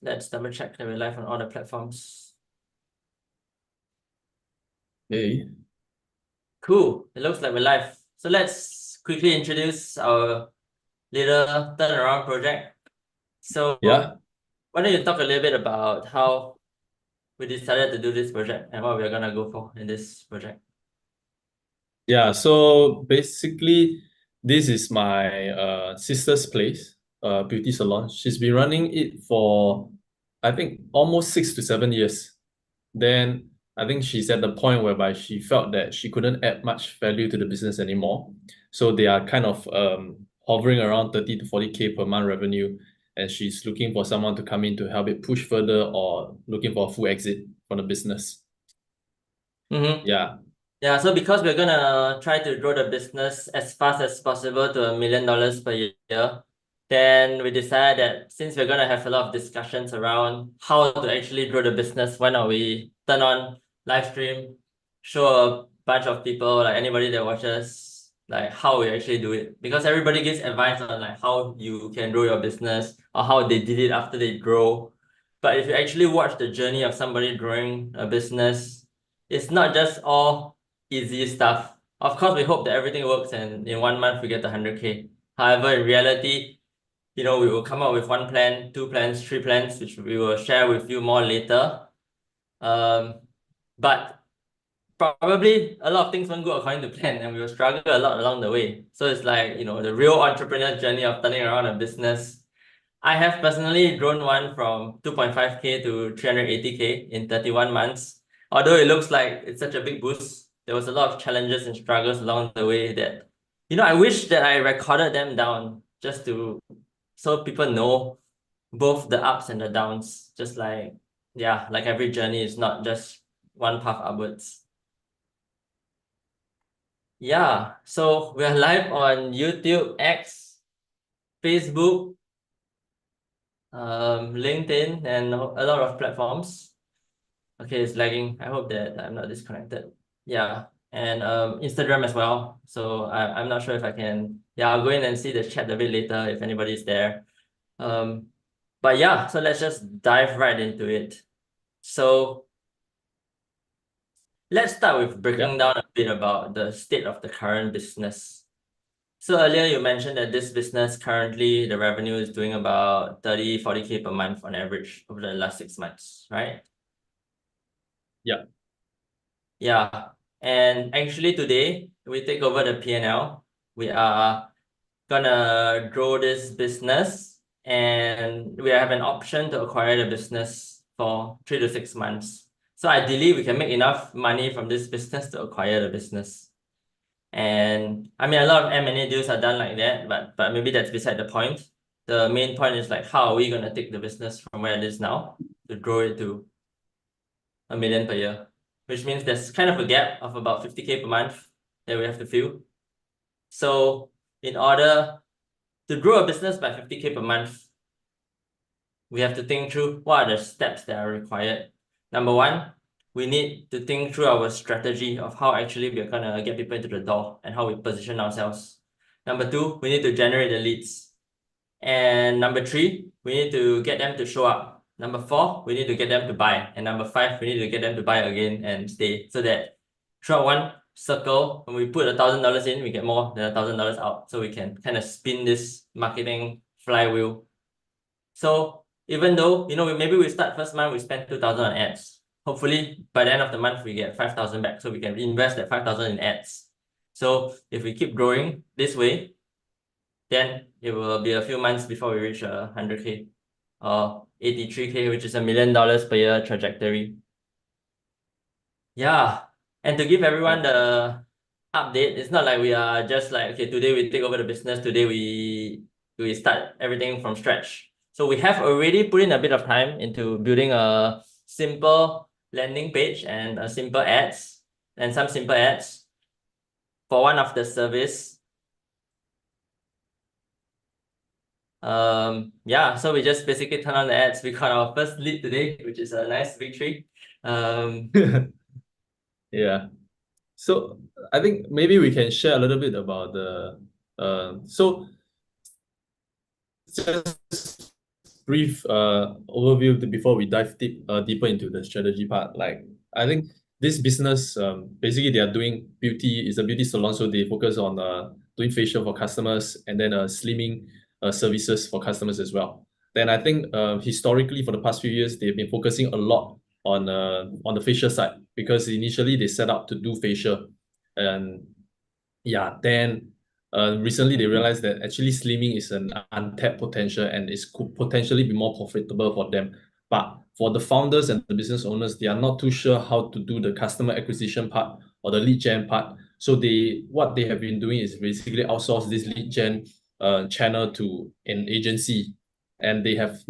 Let's double check that we're live on all the platforms. Hey. Cool. It looks like we're live. So let's quickly introduce our little turnaround project. So Yeah. why don't you talk a little bit about how we decided to do this project and what we're gonna go for in this project? Yeah. So basically, this is my sister's place, beauty salon. She's been running it for, I think, almost 6 to 7 years. Then I think she's at the point whereby she felt that she couldn't add much value to the business anymore. So they are kind of hovering around 30 to 40K per month revenue. And she's looking for someone to come in to help it push further or looking for a full exit from the business. Mm-hmm. Yeah. Yeah, so because we're gonna try to grow the business as fast as possible to $1 million per year, then we decided that since we're gonna have a lot of discussions around how to actually grow the business, why not we turn on live stream, show a bunch of people, like anybody that watches, like how we actually do it. Because everybody gives advice on like how you can grow your business or how they did it after they grow. But if you actually watch the journey of somebody growing a business, it's not just all easy stuff. Of course, we hope that everything works and in 1 month we get the 100K. However, in reality, we will come up with one plan, two plans, three plans, which we will share with you more later. But probably a lot of things won't go according to plan and we will struggle a lot along the way. So it's like, the real entrepreneur journey of turning around a business. I have personally grown one from 2.5K to 380K in 31 months. Although it looks like it's such a big boost, there was a lot of challenges and struggles along the way that, I wish that I recorded them down just to so people know both the ups and the downs. Just like, yeah, like every journey is not just one path upwards. Yeah, so we are live on YouTube, X, Facebook, LinkedIn, and a lot of platforms. Okay, it's lagging. I hope that I'm not disconnected. Yeah, and Instagram as well. So I'm not sure if I can. Yeah, I'll go in and see the chat a bit later if anybody's there. But yeah, so let's just dive right into it. So let's start with breaking Yeah. down a bit about the state of the current business. So earlier you mentioned that this business currently the revenue is doing about 30, 40K per month on average over the last 6 months, right? Yeah. Yeah. And actually today we take over the P&L. We are gonna grow this business and we have an option to acquire the business for 3 to 6 months. So ideally we can make enough money from this business to acquire the business. And I mean, a lot of M&A deals are done like that, but maybe that's beside the point. The main point is like, how are we gonna take the business from where it is now to grow it to $1 million per year, which means there's kind of a gap of about 50K per month that we have to fill. So in order to grow a business by 50K per month, we have to think through what are the steps that are required. Number one, we need to think through our strategy of how actually we're gonna get people into the door and how we position ourselves. Number two, we need to generate the leads. And number three, we need to get them to show up. Number four, we need to get them to buy. And number five, we need to get them to buy again and stay so that throughout one circle, when we put $1,000 in, we get more than $1,000 out. So we can kind of spin this marketing flywheel. So even though, maybe we start first month, we spend 2,000 on ads. Hopefully by the end of the month, we get 5,000 back. So we can reinvest that 5,000 in ads. So if we keep growing this way, then it will be a few months before we reach 100K or 83K, which is $1 million per year trajectory. Yeah. And to give everyone the update, it's not like we are just like, okay, today we take over the business, today we start everything from scratch. So we have already put in a bit of time into building a simple landing page and a simple ads and some simple ads for one of the service. Yeah, so we just basically turn on the ads. We got our first lead today, which is a nice victory. Yeah. So I think maybe we can share a little bit about the so just brief overview before we dive deeper into the strategy part. Like I think this business basically they are doing beauty, is a beauty salon, so they focus on doing facial for customers and then slimming services for customers as well. Then I think historically for the past few years they've been focusing a lot on the facial side because initially they set up to do facial, and yeah, then recently they realized that actually slimming is an untapped potential and it could potentially be more profitable for them. But for the founders and the business owners, they are not too sure how to do the customer acquisition part or the lead gen part. So what they have been doing is basically outsource this lead gen channel to an agency, and they have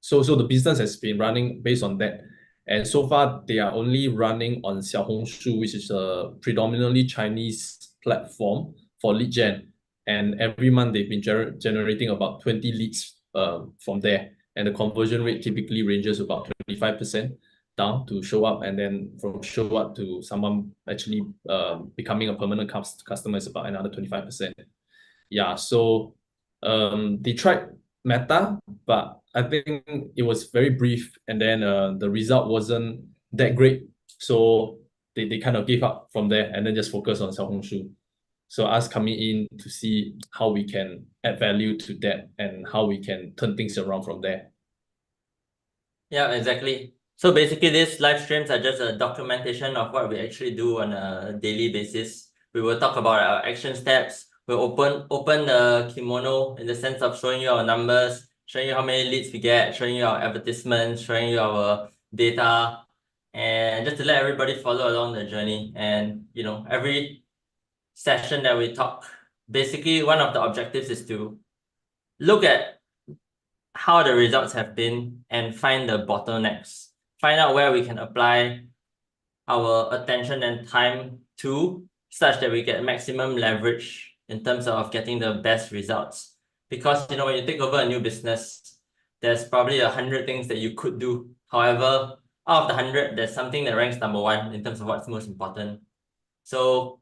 so the business has been running based on that. And so far, they are only running on Xiaohongshu, which is a predominantly Chinese platform for lead gen. And every month, they've been generating about 20 leads from there. And the conversion rate typically ranges about 25% down to show up. And then from show up to someone actually becoming a permanent customer is about another 25%. Yeah, so they tried Meta, but I think it was very brief, and then the result wasn't that great. So they kind of gave up from there and then just focus on Xiaohongshu. So us coming in to see how we can add value to that and how we can turn things around from there. Yeah, exactly. So basically, these live streams are just a documentation of what we actually do on a daily basis. We will talk about our action steps. We'll open the kimono in the sense of showing you our numbers, showing you how many leads we get, showing you our advertisements, showing you our data, and just to let everybody follow along the journey. And every session that we talk, basically one of the objectives is to look at how the results have been and find the bottlenecks. Find out where we can apply our attention and time to such that we get maximum leverage in terms of getting the best results. Because when you take over a new business, there's probably 100 things that you could do. However, out of the 100, there's something that ranks number one in terms of what's most important. So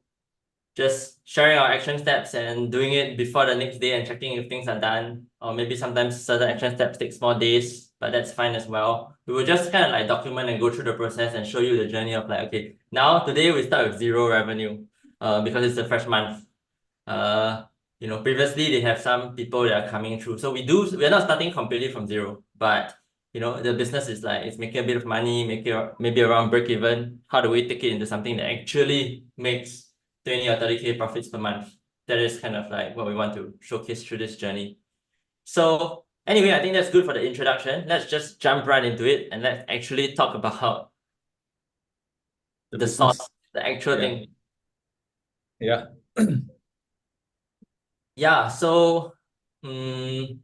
just sharing our action steps and doing it before the next day and checking if things are done. Or maybe sometimes certain action steps takes more days, but that's fine as well. We will just kind of like document and go through the process and show you the journey of like, okay, now today we start with 0 revenue because it's the fresh month. Previously they have some people that are coming through. So we're not starting completely from 0, but the business is like, it's making a bit of money, maybe around break even. How do we take it into something that actually makes 20 or 30K profits per month? That is kind of like what we want to showcase through this journey. So anyway, I think that's good for the introduction. Let's just jump right into it and let's actually talk about the sauce, the actual thing. Yeah. Yeah, so I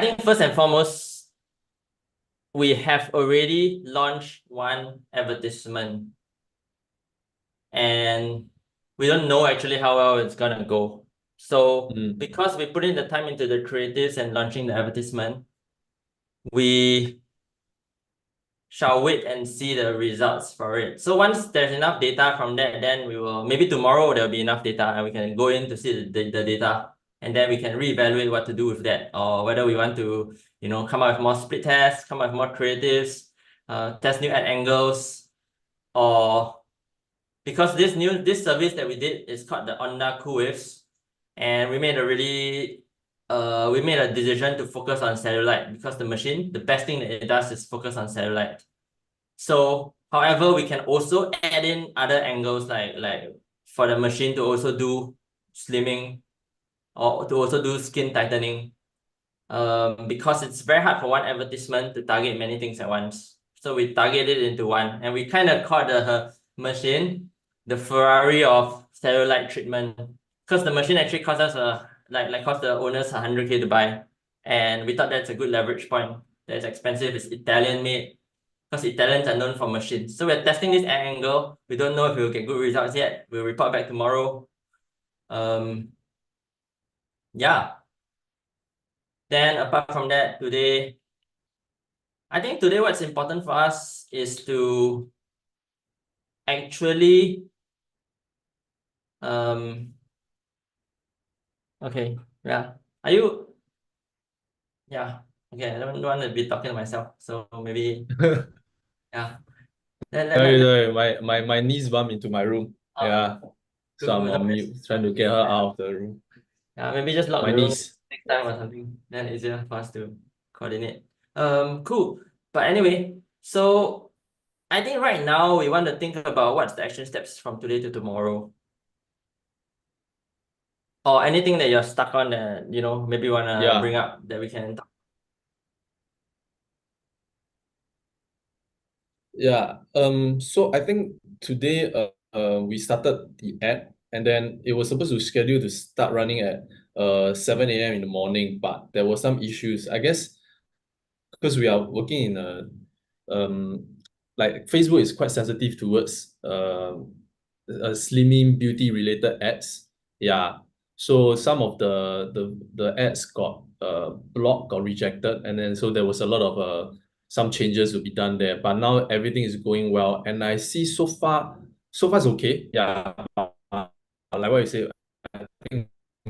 think first and foremost, we have already launched one advertisement and we don't know actually how well it's gonna go. So because we put in the time into the creatives and launching the advertisement, we shall wait and see the results for it. So once there's enough data from that, then we will, maybe tomorrow there'll be enough data and we can go in to see the data, and then we can reevaluate what to do with that, or whether we want to, come up with more split tests, come up with more creatives, test new ad angles, or because this service that we did is called the Onda Cool Waves, and we made a decision to focus on cellulite because the best thing that it does is focus on cellulite. So, however, we can also add in other angles like for the machine to also do slimming or to also do skin tightening. Because it's very hard for one advertisement to target many things at once. So we targeted it into one, and we kind of called the machine the Ferrari of cellulite treatment, because the machine actually cost us cost the owners 100K to buy, and we thought that's a good leverage point. That's expensive. It's Italian made, because Italians are known for machines. So we're testing this angle. We don't know if we'll get good results yet. We'll report back tomorrow. Yeah. Then apart from that, I think today what's important for us is to actually okay, yeah. Yeah. Okay, I don't want to be talking to myself. So maybe, yeah. Sorry, sorry, my niece bumped into my room. Oh, Yeah. So cool, I'm cool. No on worries. mute, trying to get her out of the room. Yeah, maybe just lock My the room niece. next time or something. Then easier for us to coordinate. Cool. But anyway, so I think right now we want to think about what's the action steps from today to tomorrow. Or anything that you're stuck on that, maybe you wanna bring Yeah. up that we can talk. Yeah. So I think today we started the app, and then it was supposed to schedule to start running at 7 a.m. in the morning, but there were some issues. I guess because we are working in a um like Facebook is quite sensitive towards slimming beauty related ads. Yeah. So some of the ads got blocked, got rejected, and then so there was a lot of some changes will be done there. But now everything is going well, and I see so far it's okay. Yeah. Like what you say, I think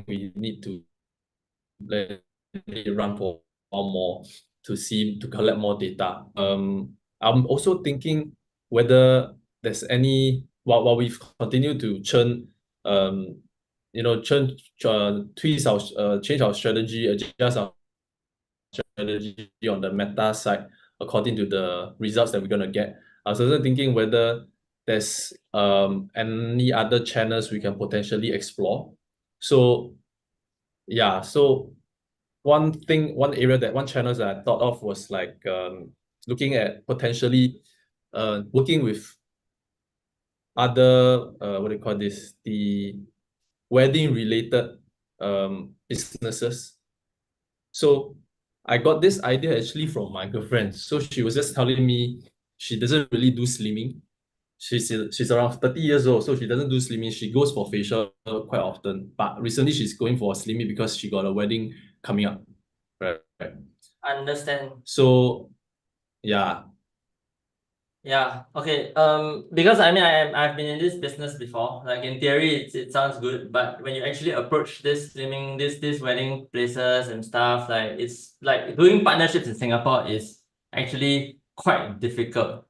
we need to let it run for a while more to collect more data. I'm also thinking whether there's any while we've continued to churn, twist our change our strategy, adjust our strategy on the meta side according to the results that we're gonna get. I was also thinking whether there's any other channels we can potentially explore. So yeah, so one area one channel that I thought of was like looking at potentially working with other what do you call this, the wedding related businesses. So I got this idea actually from my girlfriend. So she was just telling me she doesn't really do slimming. She's around 30 years old, so she doesn't do slimming. She goes for facial quite often, but recently she's going for a slimming because she got a wedding coming up. Right, right. Understand. So yeah. Yeah. Okay. Because I mean I've been in this business before. Like in theory, it sounds good, but when you actually approach this slimming, this wedding places and stuff, like it's like doing partnerships in Singapore is actually quite difficult.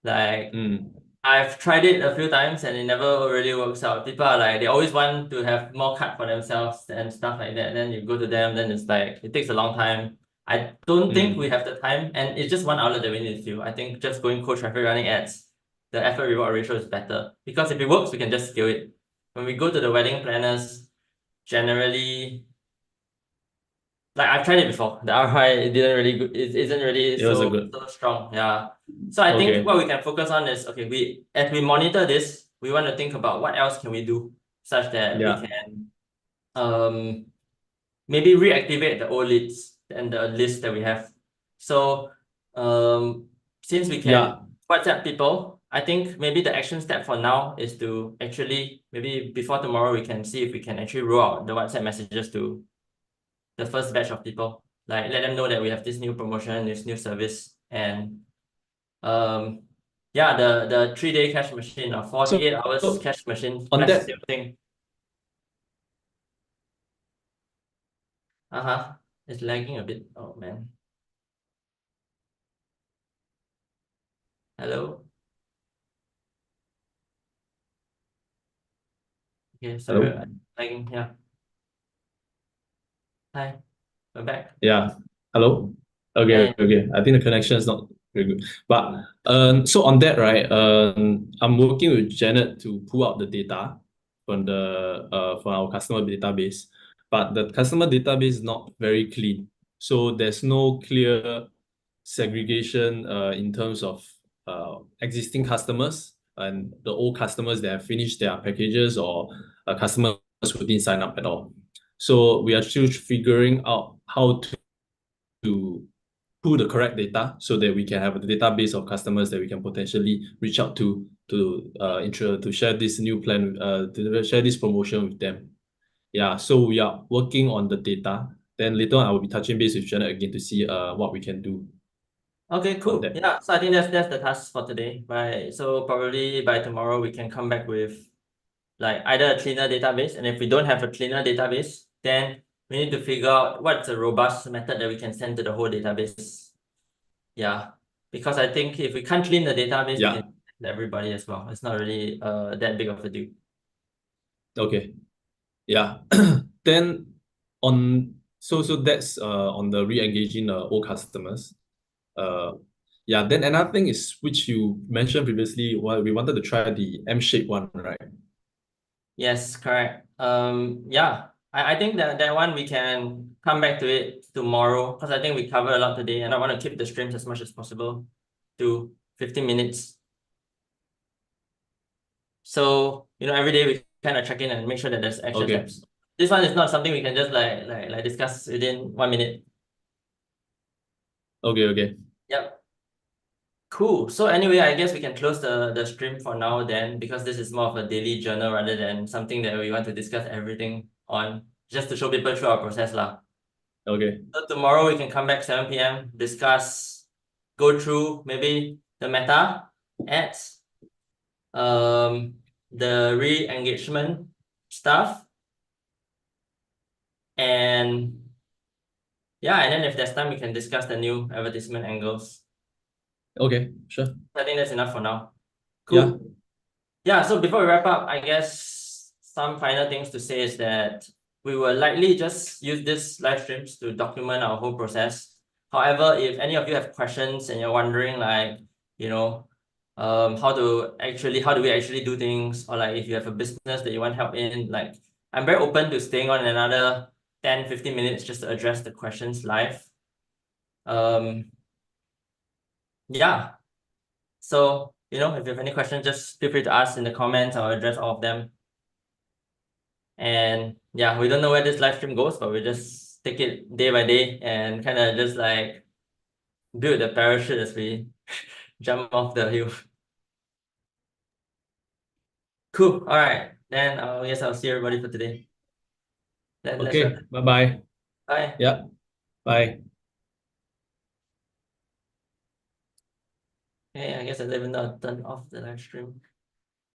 Like Mm, I've tried it a few times and it never really works out. People are like they always want to have more cut for themselves and stuff like that. Then you go to them, then it's like it takes a long time. I don't think we mm, have the time, and it's just one outlet that we need to do. I think just going cold traffic running ads, the effort reward ratio is better because if it works, we can just scale it. When we go to the wedding planners, generally, like I've tried it before. The ROI it didn't really good. It isn't really it was a so good. so strong. Yeah. So I think Okay. what we can focus on is okay. As we monitor this, we want to think about what else can we do such that we Yeah. can um maybe reactivate the old leads and the list that we have. So since we can Yeah. WhatsApp people, I think maybe the action step for now is to actually maybe before tomorrow we can see if we can actually roll out the WhatsApp messages to the first batch of people. Like let them know that we have this new promotion, this new service, and um yeah, the 3-day cash machine or So, 48 hours so cash machine on flash that sale thing. Uh-huh. It's lagging a bit. Oh man. Hello? Okay, sorry, hello? lagging. Yeah. Hi, we're back. Yeah. Hello? Yeah, Okay, yeah. okay. I think the connection is not very good. But so on that, right, I'm working with Janet to pull out the data from our customer database. But the customer database is not very clean. So there's no clear segregation in terms of existing customers and the old customers that have finished their packages or customers who didn't sign up at all. So we are still figuring out how to pull the correct data so that we can have a database of customers that we can potentially reach out to share this new plan, to share this promotion with them. Yeah, so we are working on the data. Then later on, I will be touching base with Janet again to see what we can do Okay, on cool. that. Yeah, so I think that's the task for today. So probably by tomorrow we can come back with like either a cleaner database, and if we don't have a cleaner database, then we need to figure out what's a robust method that we can send to the whole database. Yeah, because I think if we can't clean the database, we Yeah. can send everybody as well. It's not really that big of a deal. Okay. Yeah. Then so that's on the re-engaging old customers. Uh yeah, then another thing is which you mentioned previously, we wanted to try the M-shaped one, right? Yes, correct. Yeah, I think that one we can come back to it tomorrow because I think we covered a lot today and I want to keep the streams as much as possible to 15 minutes. So, every day we kind of check in and make sure that there's action Okay. steps. This one is not something we can just like discuss within 1 minute. Okay. Yep. Cool. So anyway, I guess we can close the stream for now then, because this is more of a daily journal rather than something that we want to discuss everything on, just to show people through our process lah. Okay. So tomorrow we can come back 7 p.m., discuss, go through maybe the meta ads, the re-engagement stuff, and yeah, and then if there's time, we can discuss the new advertisement angles. Okay, sure. I think that's enough for now. Yeah. Cool. Yeah, so before we wrap up, I guess some final things to say is that we will likely just use this live streams to document our whole process. However, if any of you have questions and you're wondering like, how do we actually do things, or like if you have a business that you want help in, like I'm very open to staying on another 10, 15 minutes just to address the questions live. Yeah. So, if you have any questions, just feel free to ask in the comments. I'll address all of them. And yeah, we don't know where this live stream goes, but we just take it day by day and kind of just like build the parachute as we jump off the hill. Cool. All right. Then I guess I'll see everybody for today. Then let's wrap Okay. it. Bye-bye. Bye. Yeah. Bye. Okay, I guess I even though I turned off the live stream.